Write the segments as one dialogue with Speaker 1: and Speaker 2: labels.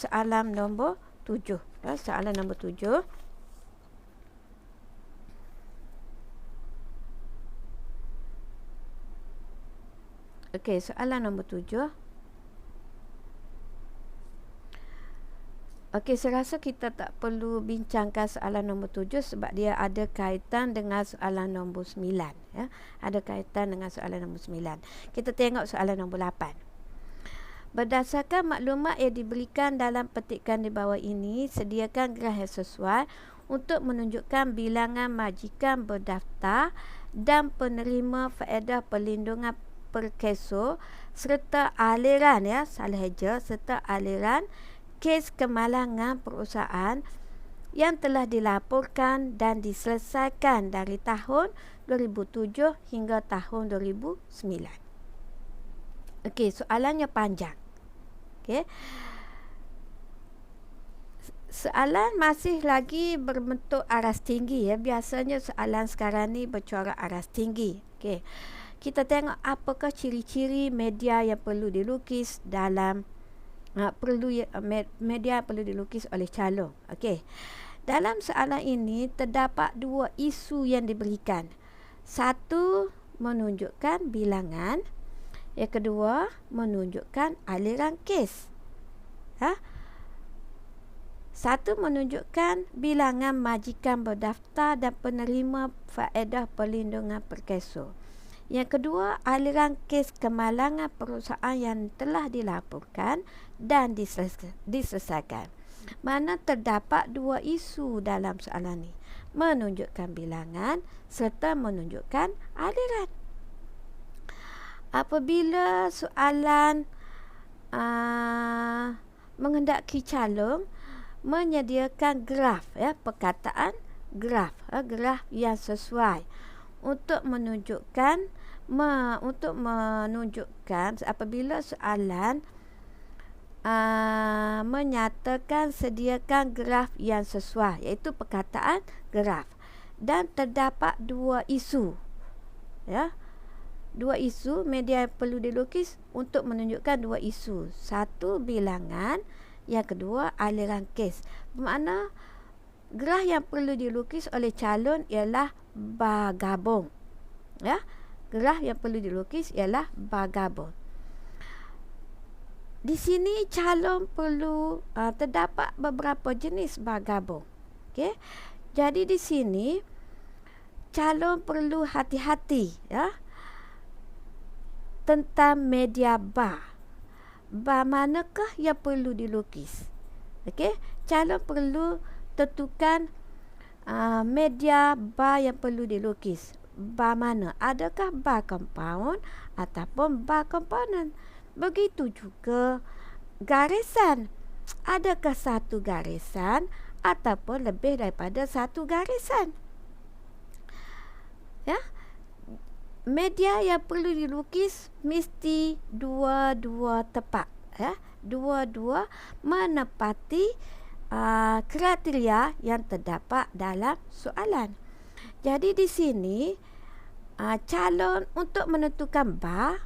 Speaker 1: Soalan nombor 7. Soalan nombor 7. Okey, soalan nombor 7. Okey, saya rasa kita tak perlu bincangkan soalan nombor 7 sebab dia ada kaitan dengan soalan nombor 9. Ada kaitan dengan soalan nombor 9. Kita tengok soalan nombor 8. Berdasarkan maklumat yang diberikan dalam petikan di bawah ini, sediakan graf yang sesuai untuk menunjukkan bilangan majikan berdaftar dan penerima faedah perlindungan per keso serta aliran serta aliran kes kemalangan perusahaan yang telah dilaporkan dan diselesaikan dari tahun 2007 hingga tahun 2009. Okey, soalannya panjang. Okey. Soalan masih lagi berbentuk aras tinggi Biasanya soalan sekarang ni bercorak aras tinggi. Okey. Kita tengok apakah ciri-ciri media yang perlu dilukis dalam media perlu dilukis oleh calon. Okey. Dalam soalan ini terdapat dua isu yang diberikan. Satu menunjukkan bilangan, yang kedua menunjukkan aliran kes. Satu menunjukkan bilangan majikan berdaftar dan penerima faedah perlindungan per keso. Yang kedua, aliran kes kemalangan perusahaan yang telah dilaporkan dan diselesaikan. Mana terdapat dua isu dalam soalan ini, menunjukkan bilangan serta menunjukkan aliran. Apabila soalan menghendaki calon menyediakan graf, perkataan graf, graf yang sesuai untuk menunjukkan apabila soalan menyatakan sediakan graf yang sesuai, iaitu perkataan graf, dan terdapat dua isu. Dua isu media yang perlu dilukis untuk menunjukkan dua isu. Satu bilangan, yang kedua aliran kes. Bermakna graf yang perlu dilukis oleh calon ialah bergabung. Graf yang perlu dilukis ialah bergabung. Di sini calon perlu terdapat beberapa jenis bergabung. Okey. Jadi di sini calon perlu hati-hati tentang media bar. Bar manakah yang perlu dilukis? Okey, calon perlu tentukan media bar yang perlu dilukis. Bar mana? Adakah bar compound ataupun bar komponen? Begitu juga garisan. Adakah satu garisan ataupun lebih daripada satu garisan? Media yang perlu dilukis mesti dua-dua tepat. Dua-dua menepati kriteria yang terdapat dalam soalan. Jadi di sini calon untuk menentukan bar,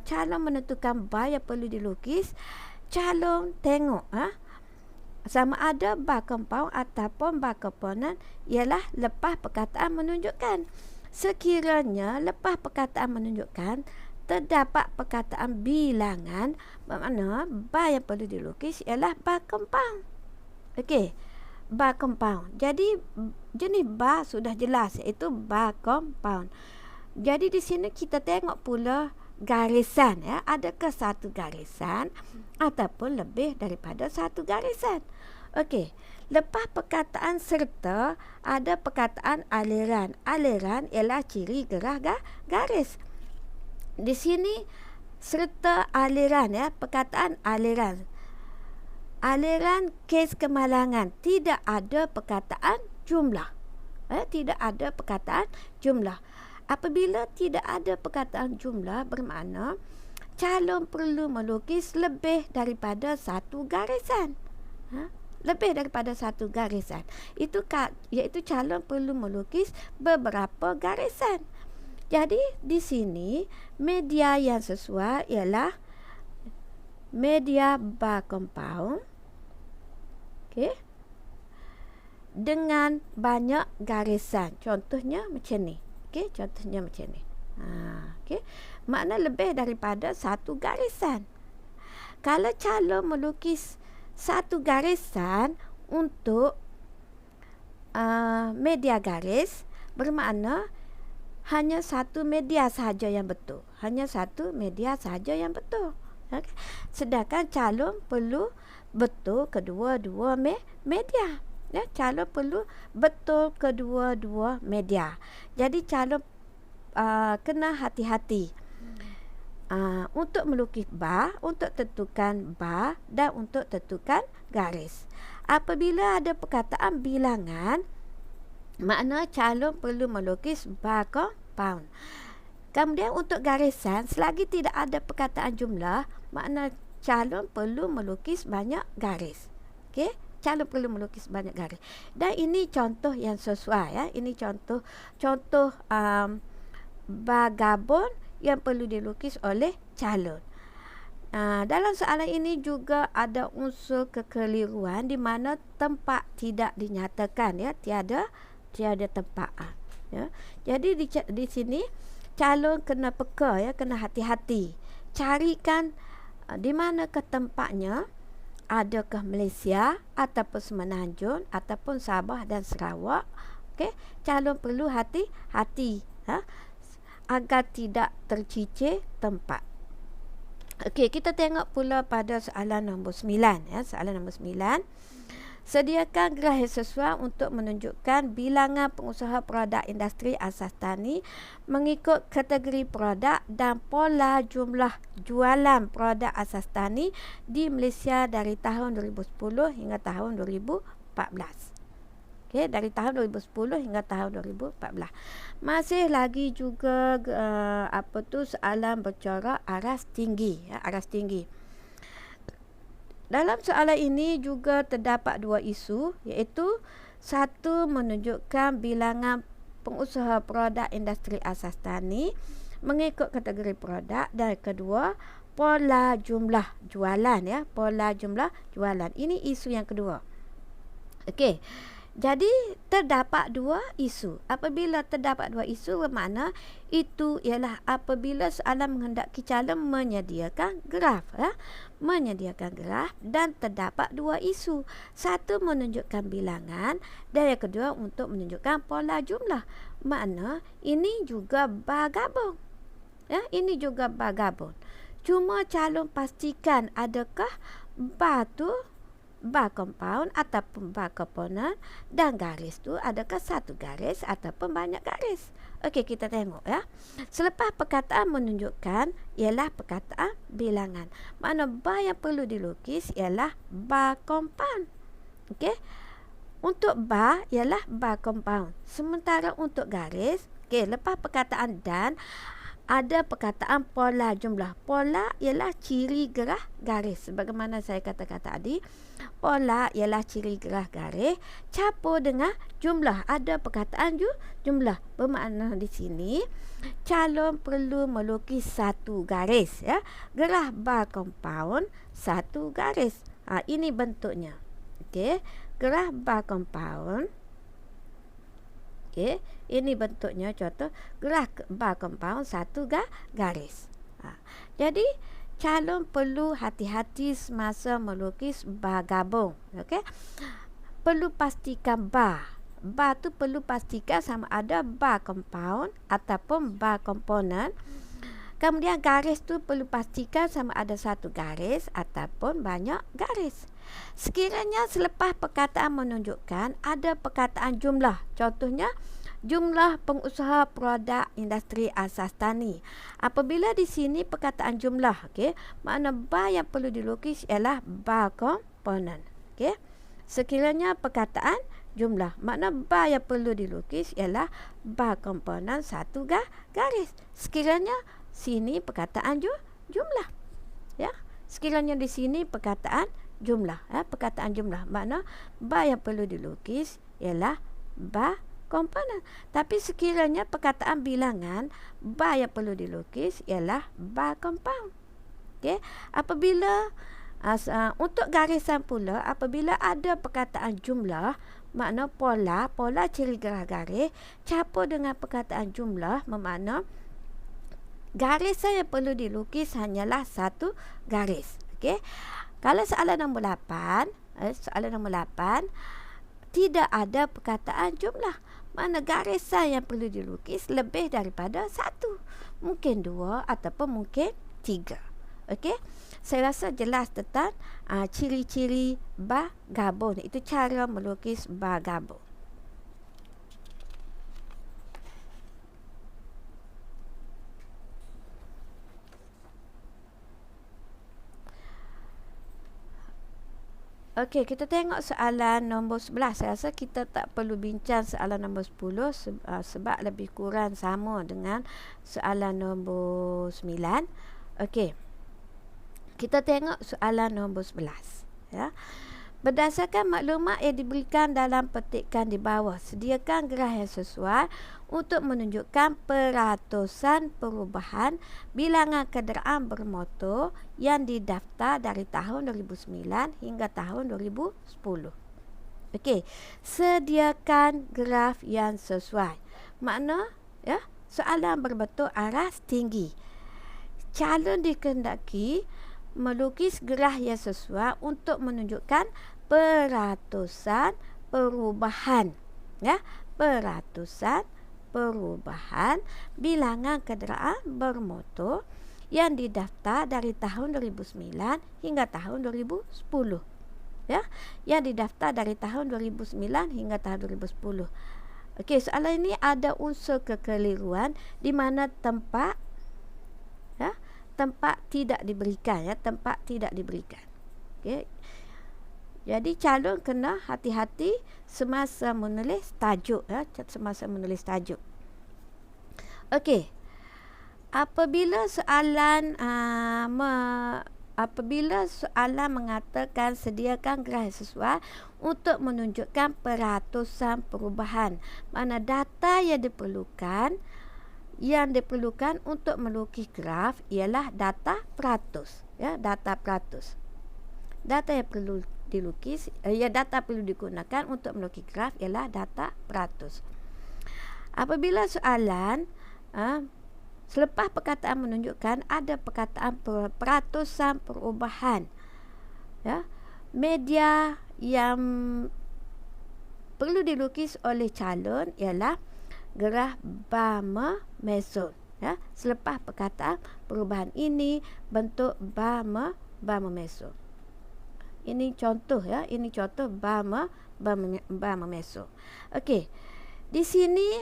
Speaker 1: calon menentukan bar yang perlu dilukis, calon tengok sama ada bar compound ataupun bar komponen ialah lepas perkataan menunjukkan. Sekiranya lepas perkataan menunjukkan terdapat perkataan bilangan, bermakna bar yang perlu dilukis ialah bar compound. Okey, bar compound. Jadi jenis bar sudah jelas, iaitu bar compound. Jadi di sini kita tengok pula garisan, adakah satu garisan ataupun lebih daripada satu garisan. Okey, lepas perkataan serta ada perkataan aliran. Aliran ialah ciri gerah garis. Di sini serta aliran, perkataan aliran. Aliran kes kemalangan, tidak ada perkataan jumlah. Tidak ada perkataan jumlah. Apabila tidak ada perkataan jumlah, bermakna calon perlu melukis lebih daripada satu garisan. Lebih daripada satu garisan. Iaitu calon perlu melukis beberapa garisan. Jadi di sini media yang sesuai ialah media bar compound, okey, dengan banyak garisan. Contohnya macam ni. Okey, contohnya macam ni. Okey. Makna lebih daripada satu garisan. Kalau calon melukis satu garisan untuk media garis, bermakna hanya satu media sahaja yang betul. Hanya satu media sahaja yang betul. Okay. Sedangkan calon perlu betul kedua-dua media. Ya, calon perlu betul kedua-dua media. Jadi calon kena hati-hati untuk melukis bar, untuk tentukan bar dan untuk tentukan garis. Apabila ada perkataan bilangan, makna calon perlu melukis bar compound. Kemudian untuk garisan, selagi tidak ada perkataan jumlah, makna calon perlu melukis banyak garis. Okey, calon perlu melukis banyak garis. Dan ini contoh yang sesuai, ya. Ini contoh bar gabung yang perlu dilukis oleh calon. Dalam soalan ini juga ada unsur kekeliruan di mana tempat tidak dinyatakan, ya, tiada tempat. Ya. Jadi di sini calon kena peka, ya, kena hati-hati. Carikan di manakah tempatnya, adakah Malaysia ataupun Semenanjung ataupun Sabah dan Sarawak. Okey, calon perlu hati-hati, agar tidak tercicir tempat. Okey, kita tengok pula pada soalan nombor 9, ya. Soalan nombor 9. Sediakan graf yang sesuai untuk menunjukkan bilangan pengusaha produk industri asas tani mengikut kategori produk dan pola jumlah jualan produk asas tani di Malaysia dari tahun 2010 hingga tahun 2014. Okey, dari tahun 2010 hingga tahun 2014. Masih lagi juga soalan bercorak aras tinggi, ya, aras tinggi. Dalam soalan ini juga terdapat dua isu, iaitu satu menunjukkan bilangan pengusaha produk industri asas tani mengikut kategori produk, dan kedua pola jumlah jualan, ya, pola jumlah jualan. Ini isu yang kedua. Okey. Jadi terdapat dua isu. Apabila terdapat dua isu, bermakna itu ialah apabila soalan menghendaki calon menyediakan graf, ya? Menyediakan graf dan terdapat dua isu. Satu menunjukkan bilangan dan yang kedua untuk menunjukkan pola jumlah. Makna ini juga bar gabung. Ya, ini juga bar gabung. Cuma calon pastikan adakah bar tu bar compound ataupun bar komponen, dan garis tu adakah satu garis ataupun banyak garis. Okey, kita tengok, ya. Selepas perkataan menunjukkan ialah perkataan bilangan. Makna bar yang perlu dilukis ialah bar compound. Okey. Untuk bar ialah bar compound. Sementara untuk garis, okey, lepas perkataan dan ada perkataan pola jumlah. Pola ialah ciri gerah garis. Sebagaimana saya katakan tadi, pola ialah ciri gerah garis campur dengan jumlah. Ada perkataan jumlah. Bermakna di sini calon perlu melukis satu garis, ya. Gerah bar compound satu garis. Ini bentuknya. Okey, gerah bar compound. Okey, ini bentuknya, contoh gerah bar compound satu garis. Jadi calon perlu hati-hati semasa melukis bar gabung. Okey, perlu pastikan bar tu perlu pastikan sama ada bar compound ataupun bar komponen. Kemudian garis tu perlu pastikan sama ada satu garis ataupun banyak garis. Sekiranya selepas perkataan menunjukkan ada perkataan jumlah, contohnya jumlah pengusaha produk industri asas tani. Apabila di sini perkataan jumlah, okey, makna bar yang perlu dilukis ialah bar komponen. Okey. Sekiranya perkataan jumlah, makna bar yang perlu dilukis ialah bar komponen satu garis. Sekiranya sini perkataan jumlah, ya. Sekiranya di sini perkataan jumlah, ya, perkataan jumlah, makna bar yang perlu dilukis ialah bar komponen. Tapi sekiranya perkataan bilangan, bar yang perlu dilukis ialah bar compound. Okey, apabila untuk garisan pula, apabila ada perkataan jumlah, makna pola ciri gerah garis campur dengan perkataan jumlah, bermakna garisan yang perlu dilukis hanyalah satu garis. Okey. Kalau soalan nombor 8, tidak ada perkataan jumlah. Mana garisan yang perlu dilukis lebih daripada satu. Mungkin 2 ataupun mungkin 3. Okey. Saya rasa jelas tentang ciri-ciri bar gabung. Itu cara melukis bar gabung. Okey, kita tengok soalan nombor 11. Saya rasa kita tak perlu bincang soalan nombor 10 sebab lebih kurang sama dengan soalan nombor 9. Okey. Kita tengok soalan nombor 11, ya. Berdasarkan maklumat yang diberikan dalam petikan di bawah, sediakan graf yang sesuai untuk menunjukkan peratusan perubahan bilangan kenderaan bermotor yang didaftar dari tahun 2009 hingga tahun 2010. Okey, sediakan graf yang sesuai. Makna, ya, soalan berbentuk aras tinggi. Calon dikehendaki melukis graf yang sesuai untuk menunjukkan peratusan perubahan, ya, peratusan perubahan bilangan kenderaan bermotor yang didaftar dari tahun 2009 hingga tahun 2010, ya, yang didaftar dari tahun 2009 hingga tahun 2010. Okey, soalan ini ada unsur kekeliruan di mana tempat tidak diberikan, ya, tempat tidak diberikan. Okey. Jadi calon kena hati-hati semasa menulis tajuk, ya, semasa menulis tajuk. Okey. Apabila soalan mengatakan sediakan graf sesuai untuk menunjukkan peratusan perubahan, mana data yang diperlukan untuk melukis graf ialah data peratus, ya, data peratus. Data yang perlu dilukis, data perlu digunakan untuk melukis graf ialah data peratus. Apabila soalan selepas perkataan menunjukkan ada perkataan peratusan perubahan, ya, media yang perlu dilukis oleh calon ialah graf bar memeson, ya. Selepas perkataan perubahan ini bentuk bar memeson. Ini contoh, ya, ini contoh bar memeson. Okey. Di sini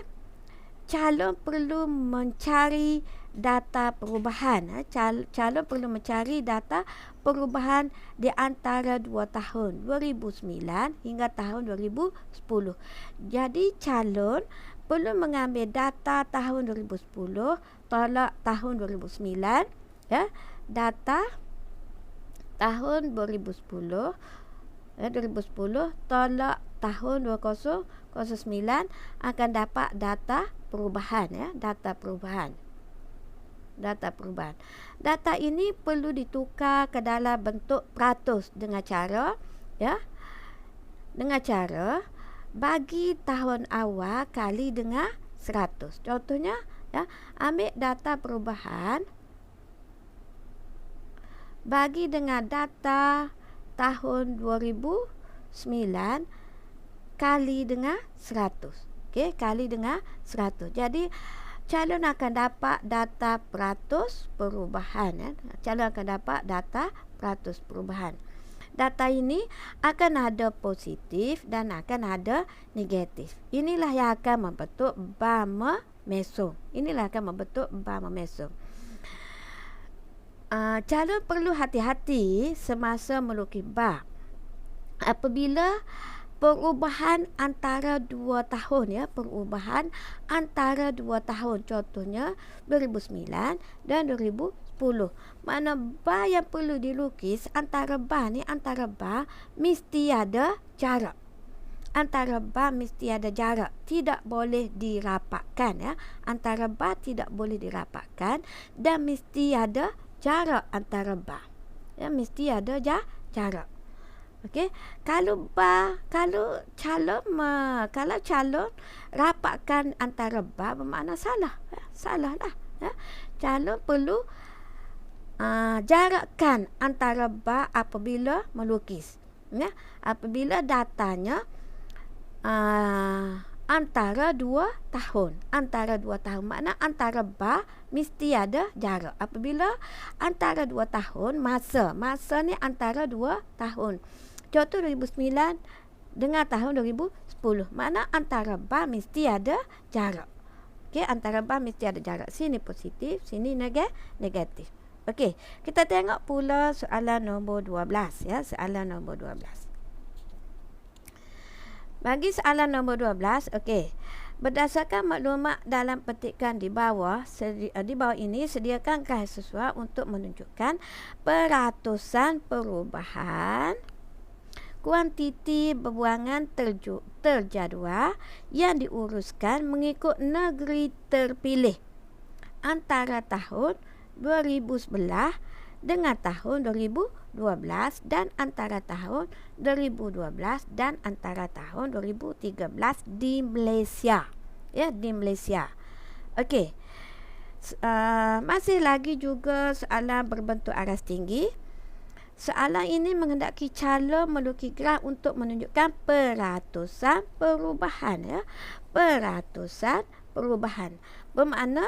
Speaker 1: calon perlu mencari data perubahan, calon perlu mencari data perubahan di antara 2 tahun 2009 hingga tahun 2010. Jadi calon perlu mengambil data tahun 2010 tolak tahun 2009, ya. Data tahun 2010 tolak tahun 2009 akan dapat data perubahan, ya, data perubahan. Data ini perlu ditukar ke dalam bentuk peratus dengan cara, ya, bagi tahun awal kali dengan 100. Contohnya, ya, ambil data perubahan bagi dengan data tahun 2009 kali dengan 100. Okey, kali dengan 100. Jadi calon akan dapat data peratus perubahan, ya. Calon akan dapat data peratus perubahan. Data ini akan ada positif dan akan ada negatif. Inilah yang akan membentuk bar memeson. Calon perlu hati-hati semasa melukis bar. Apabila perubahan antara 2 tahun, ya, perubahan antara 2 tahun, contohnya 2009 dan 2010. Mana bar yang perlu dilukis antara bar mesti ada jarak. Tidak boleh dirapatkan, ya. Antara bar tidak boleh dirapatkan dan mesti ada jarak antara bar. Ya, mesti ada jarak. Okey, kalau calon rapatkan antara bar bermakna salah. Ya, salah lah. Ya. Calon perlu jarakkan antara bar apabila melukis. Ya, apabila datanya antara 2 tahun. Antara 2 tahun makna antara bar mesti ada jarak. Apabila antara 2 tahun, masa ni antara 2 tahun. Contoh 2009 dengan tahun 2010. Makna antara bar mesti ada jarak. Okey, antara bar mesti ada jarak. Sini positif, sini negatif. Okey, kita tengok pula soalan nombor 12 ya, soalan nombor 12. Bagi soalan nombor 12, okey. Berdasarkan maklumat dalam petikan di bawah ini, sediakan garis sesuai untuk menunjukkan peratusan perubahan kuantiti berbuangan terjadual yang diuruskan mengikut negeri terpilih antara tahun 2011 dengan tahun 2012 dan antara tahun 2012 dan antara tahun 2013 di Malaysia. Ya, di Malaysia. Okey. Masih lagi juga soalan berbentuk aras tinggi. Soalan ini menghendaki calon melukis graf untuk menunjukkan peratusan perubahan. Ya. Peratusan perubahan. Bermakna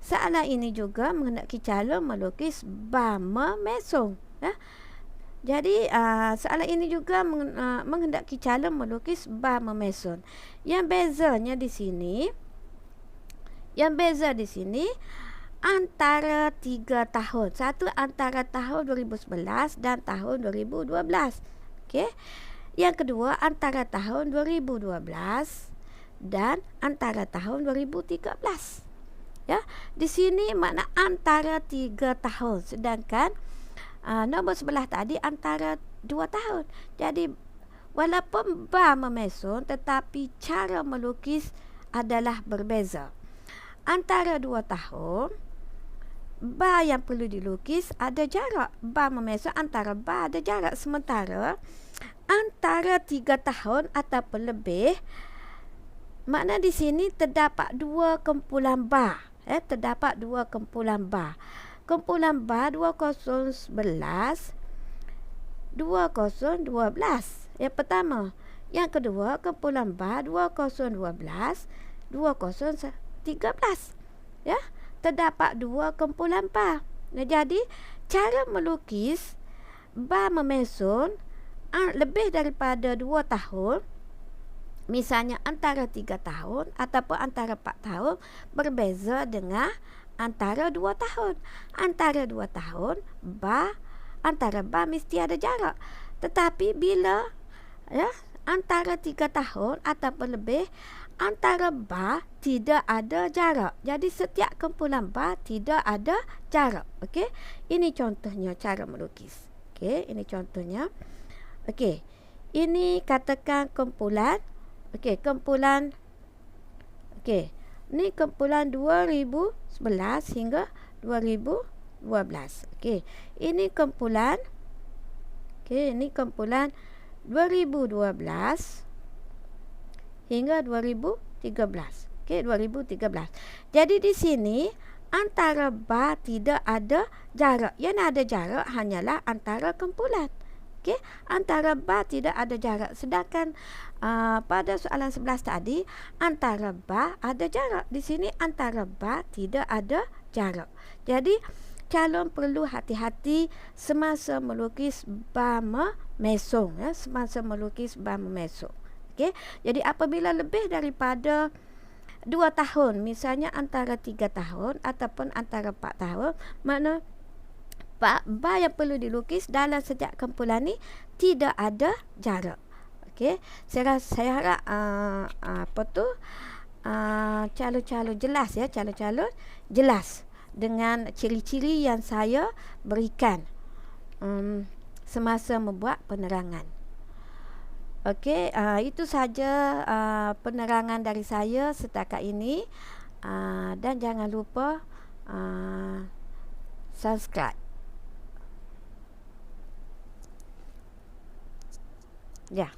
Speaker 1: soalan ini juga menghendaki calon melukis bar memesong. Ya. Jadi soalan ini juga menghendaki calon melukis bar memesong. Yang bezanya di sini antara 3 tahun. Satu antara tahun 2011 dan tahun 2012. Okey. Yang kedua antara tahun 2012 dan antara tahun 2013. Ya, di sini makna antara 3 tahun, sedangkan nombor sebelah tadi antara 2 tahun. Jadi walaupun bar memesong tetapi cara melukis adalah berbeza. Antara 2 tahun, bar yang perlu dilukis ada jarak. Bar memesong antara bar ada jarak. Sementara antara 3 tahun ataupun lebih, makna di sini terdapat 2 kumpulan bar. Terdapat 2 kumpulan bar. Kumpulan bar 2011, 2012. Yang pertama. Yang kedua, kumpulan bar 2012, 2013. Ya, terdapat 2 kumpulan bar. Jadi, cara melukis bar memesong lebih daripada 2 tahun, misalnya antara 3 tahun ataupun antara 4 tahun, berbeza dengan antara 2 tahun. Antara 2 tahun, antara bar mesti ada jarak. Tetapi bila antara 3 tahun ataupun lebih, antara bar tidak ada jarak. Jadi setiap kumpulan bar tidak ada jarak. Okey, ini contohnya cara melukis. Okey, ini contohnya. Okey, ini katakan kumpulan. Okey, kumpulan. Okey, ini kumpulan 2011 hingga 2012. Okey, ini kumpulan. Okey, ini kumpulan 2012 hingga 2013. Okey, 2013. Jadi di sini antara bar tidak ada jarak. Yang ada jarak hanyalah antara kumpulan. Okey, antara bar tidak ada jarak. Sedangkan pada soalan 11 tadi, antara bar ada jarak. Di sini antara bar tidak ada jarak. Jadi calon perlu hati-hati semasa melukis bar memesong. Ya, semasa melukis bar memesong. Okay. Jadi apabila lebih daripada 2 tahun, misalnya antara 3 tahun ataupun antara 4 tahun, makna bar yang perlu dilukis dalam setiap kumpulan ni tidak ada jarak. Okey, saya harap calon-calon jelas ya, calon-calon jelas dengan ciri-ciri yang saya berikan semasa membuat penerangan. Okey, itu saja penerangan dari saya setakat ini, dan jangan lupa subscribe. Ya.